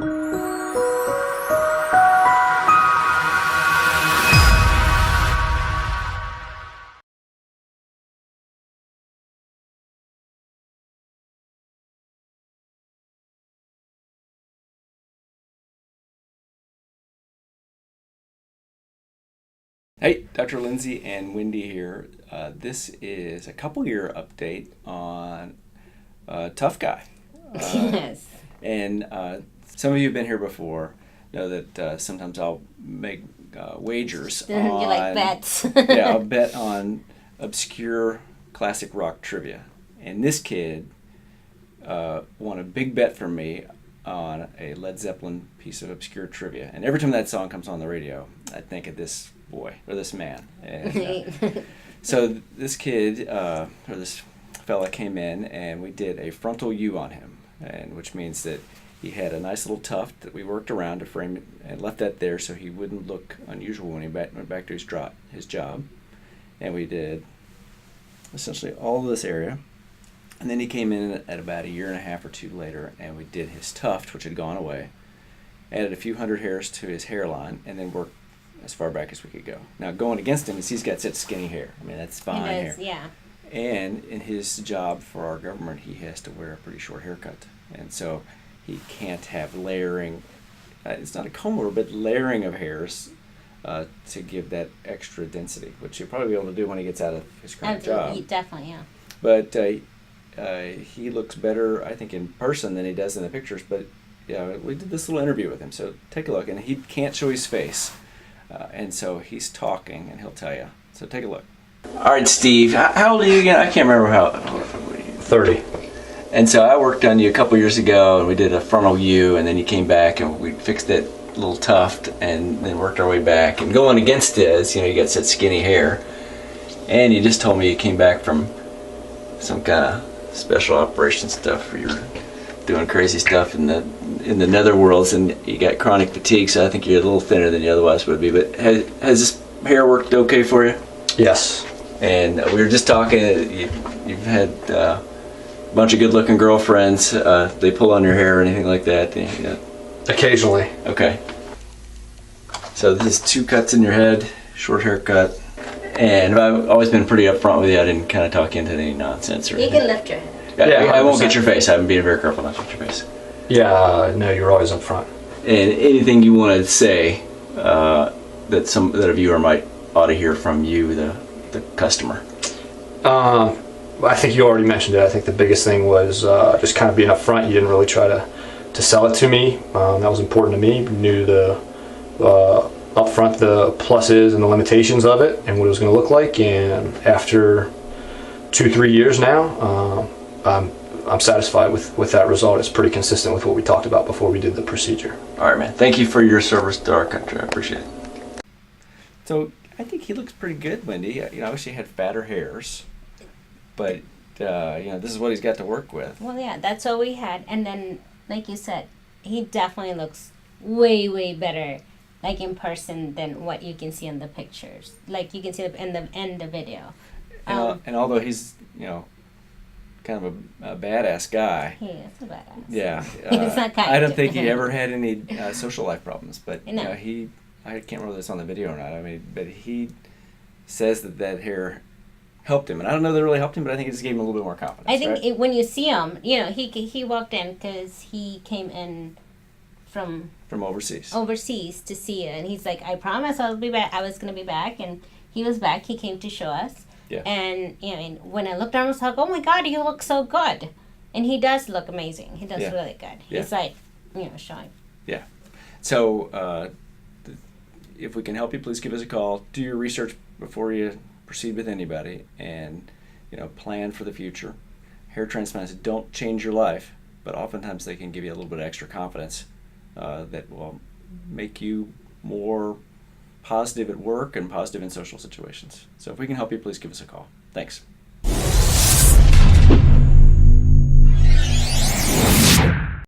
Hey, Dr. Lindsey and Wendy here. This is a couple year update on Tough Guy. Yes. And some of you have been here before know that sometimes I'll make wagers You on, like bets. yeah, I'll bet on obscure classic rock trivia. And this kid won a big bet from me on a Led Zeppelin piece of obscure trivia. And every time that song comes on the radio, I think of this boy or this man. And, so this kid or this fella came in and we did a frontal U on him, and which means that he had a nice little tuft that we worked around to frame it and left that there so he wouldn't look unusual when he went back to his job. And we did essentially all of this area. And then he came in at about a year and a half or two later, and we did his tuft, which had gone away, added a few hundred hairs to his hairline, and then worked as far back as we could go. Now, going against him is he's got such skinny hair. I mean, that's fine hair. Yeah. And in his job for our government, he has to wear a pretty short haircut. And so he can't have layering. It's not a comb over, but layering of hairs to give that extra density, which he'll probably be able to do when he gets out of his current job. Definitely, yeah. But he looks better, I think, in person than he does in the pictures. But yeah, we did this little interview with him, so take a look. And he can't show his face. And so he's talking, and he'll tell you. So take a look. All right, Steve, how old are you again? I can't remember how. 30. And so I worked on you a couple years ago, and we did a frontal U, and then you came back, and we fixed that little tuft, and then worked our way back. And going against it is, you got such skinny hair. And you just told me you came back from some kind of special operation stuff where you're doing crazy stuff in the netherworlds, and you got chronic fatigue, so I think you're a little thinner than you otherwise would be. But has this hair worked okay for you? Yes. And we were just talking, you've had a bunch of good-looking girlfriends. They pull on your hair or anything like that? Occasionally. Okay. So this is 2 cuts in your head, short haircut. And I've always been pretty upfront with you. I didn't kind of talk into any nonsense or anything. You can lift your head. Yeah, I won't get your face. I'm being very careful not to get your face. Yeah, no, you're always up front. And anything you want to say that a viewer might ought to hear from you, the customer. I think you already mentioned it. I think the biggest thing was just kind of being up front. You didn't really try to sell it to me. That was important to me. You knew up front the pluses and the limitations of it and what it was going to look like. And after 2-3 years now, I'm satisfied with that result. It's pretty consistent with what we talked about before we did the procedure. All right, man. Thank you for your service to our country. I appreciate it. So I think he looks pretty good, Wendy. I wish he had fatter hairs, but this is what he's got to work with. Well, yeah, that's what we had. And then, like you said, he definitely looks way, way better, like in person, than what you can see in the pictures. Like you can see in the video. And although he's, kind of a badass guy. He is a badass. Yeah. He's not kind I don't think he ever had any social life problems, but No. I can't remember this on the video or not. I mean, but he says that hair helped him, and I don't know that it really helped him, but I think it just gave him a little bit more confidence. I think right? when you see him, he walked in because he came in from overseas to see it, and he's like, I promise I'll be back. I was going to be back, and he was back. He came to show us. Yeah. And when I looked at him, I was like, oh my God, you look so good. And he does look amazing. He does really good. Yeah. He's like, showing. Yeah. So if we can help you, please give us a call. Do your research before you proceed with anybody, and plan for the future. Hair transplants don't change your life, but oftentimes they can give you a little bit of extra confidence that will make you more positive at work and positive in social situations. So if we can help you, please give us a call. Thanks.